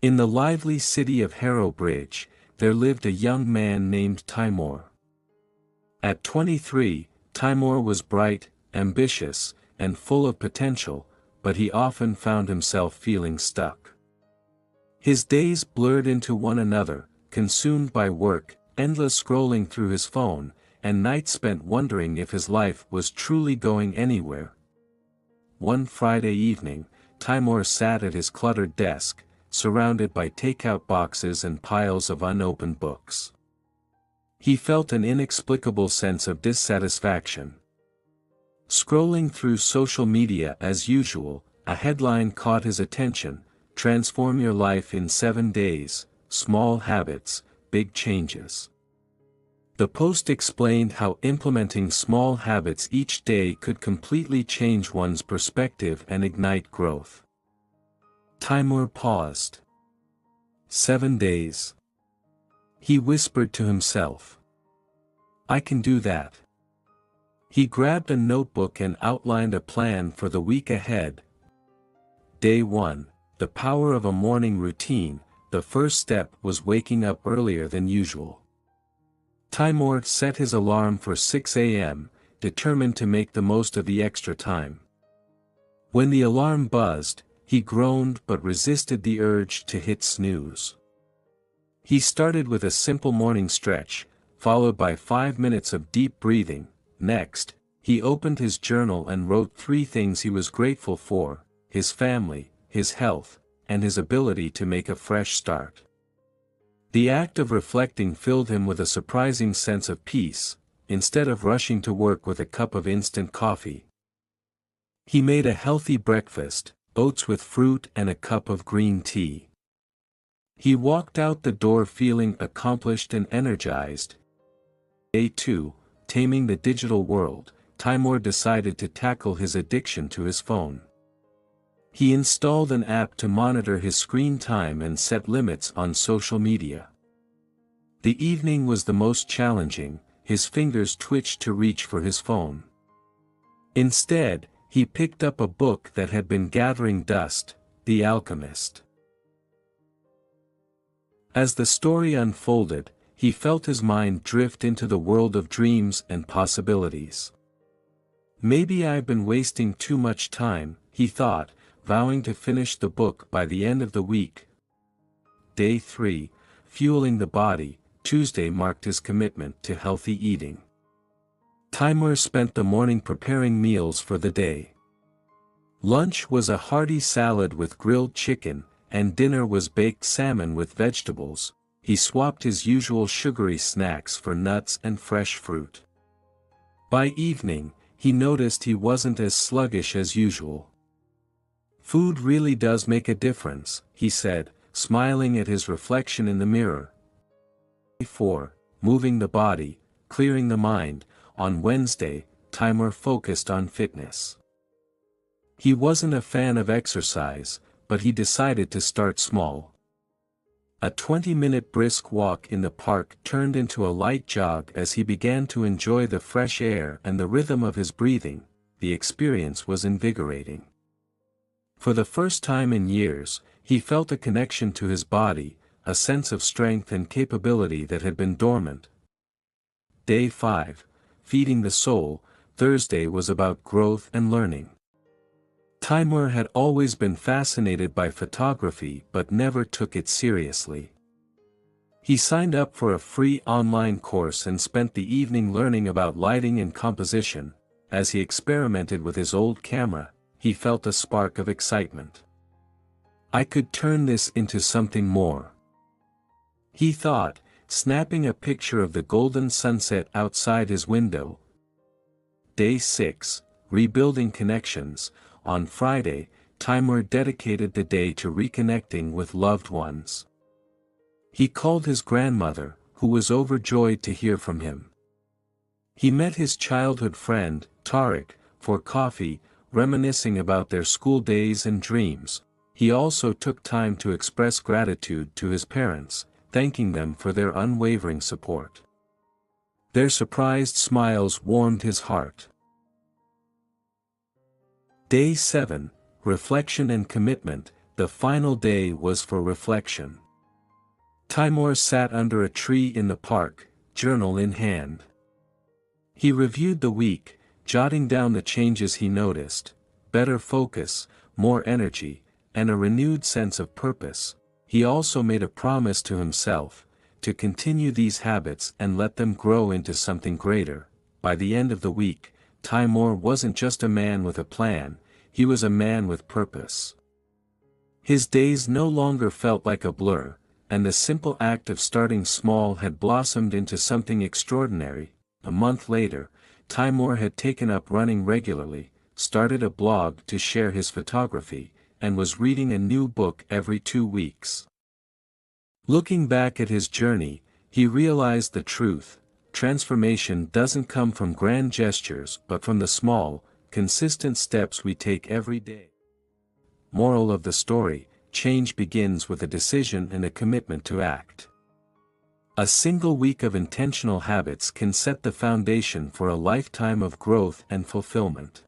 In the lively city of Harrowbridge, there lived a young man named Timur. At 23, Timur was bright, ambitious, and full of potential, but he often found himself feeling stuck. His days blurred into one another, consumed by work, endless scrolling through his phone, and nights spent wondering if his life was truly going anywhere. One Friday evening, Timur sat at his cluttered desk, surrounded by takeout boxes and piles of unopened books. He felt an inexplicable sense of dissatisfaction. Scrolling through social media as usual, a headline caught his attention: "Transform your life in 7 days, small habits, big changes." The post explained how implementing small habits each day could completely change one's perspective and ignite growth. Timur paused. 7 days. He whispered to himself. I can do that. He grabbed a notebook and outlined a plan for the week ahead. Day 1, the power of a morning routine. The first step was waking up earlier than usual. Timur set his alarm for 6 a.m., determined to make the most of the extra time. When the alarm buzzed, he groaned but resisted the urge to hit snooze. He started with a simple morning stretch, followed by 5 minutes of deep breathing. Next, he opened his journal and wrote 3 things he was grateful for: his family, his health, and his ability to make a fresh start. The act of reflecting filled him with a surprising sense of peace, instead of rushing to work with a cup of instant coffee. He made a healthy breakfast, oats with fruit and a cup of green tea. He walked out the door feeling accomplished and energized. Day 2, taming the digital world. Timur decided to tackle his addiction to his phone. He installed an app to monitor his screen time and set limits on social media. The evening was the most challenging. His fingers twitched to reach for his phone. Instead, he picked up a book that had been gathering dust, The Alchemist. As the story unfolded, he felt his mind drift into the world of dreams and possibilities. Maybe I've been wasting too much time, he thought, vowing to finish the book by the end of the week. Day 3, fueling the body. Tuesday marked his commitment to healthy eating. Timur spent the morning preparing meals for the day. Lunch was a hearty salad with grilled chicken, and dinner was baked salmon with vegetables. He swapped his usual sugary snacks for nuts and fresh fruit. By evening, he noticed he wasn't as sluggish as usual. Food really does make a difference, he said, smiling at his reflection in the mirror. Day 4, moving the body, clearing the mind. On Wednesday, Timur focused on fitness. He wasn't a fan of exercise, but he decided to start small. A 20-minute brisk walk in the park turned into a light jog as he began to enjoy the fresh air and the rhythm of his breathing. The experience was invigorating. For the first time in years, he felt a connection to his body, a sense of strength and capability that had been dormant. Day 5, feeding the soul. Thursday was about growth and learning. Timur had always been fascinated by photography but never took it seriously. He signed up for a free online course and spent the evening learning about lighting and composition. As he experimented with his old camera, he felt a spark of excitement. I could turn this into something more, he thought, snapping a picture of the golden sunset outside his window. Day 6, rebuilding connections. On Friday, Timur dedicated the day to reconnecting with loved ones. He called his grandmother, who was overjoyed to hear from him. He met his childhood friend, Tariq, for coffee, reminiscing about their school days and dreams. He also took time to express gratitude to his parents, thanking them for their unwavering support. Their surprised smiles warmed his heart. Day 7, reflection and commitment. The final day was for reflection. Timur sat under a tree in the park, journal in hand. He reviewed the week, jotting down the changes he noticed: better focus, more energy, and a renewed sense of purpose. He also made a promise to himself, to continue these habits and let them grow into something greater. By the end of the week, Timur wasn't just a man with a plan, he was a man with purpose. His days no longer felt like a blur, and the simple act of starting small had blossomed into something extraordinary. A month later, Timur had taken up running regularly, started a blog to share his photography, and was reading a new book every 2 weeks. Looking back at his journey, he realized the truth: transformation doesn't come from grand gestures but from the small, consistent steps we take every day. Moral of the story: change begins with a decision and a commitment to act. A single week of intentional habits can set the foundation for a lifetime of growth and fulfillment.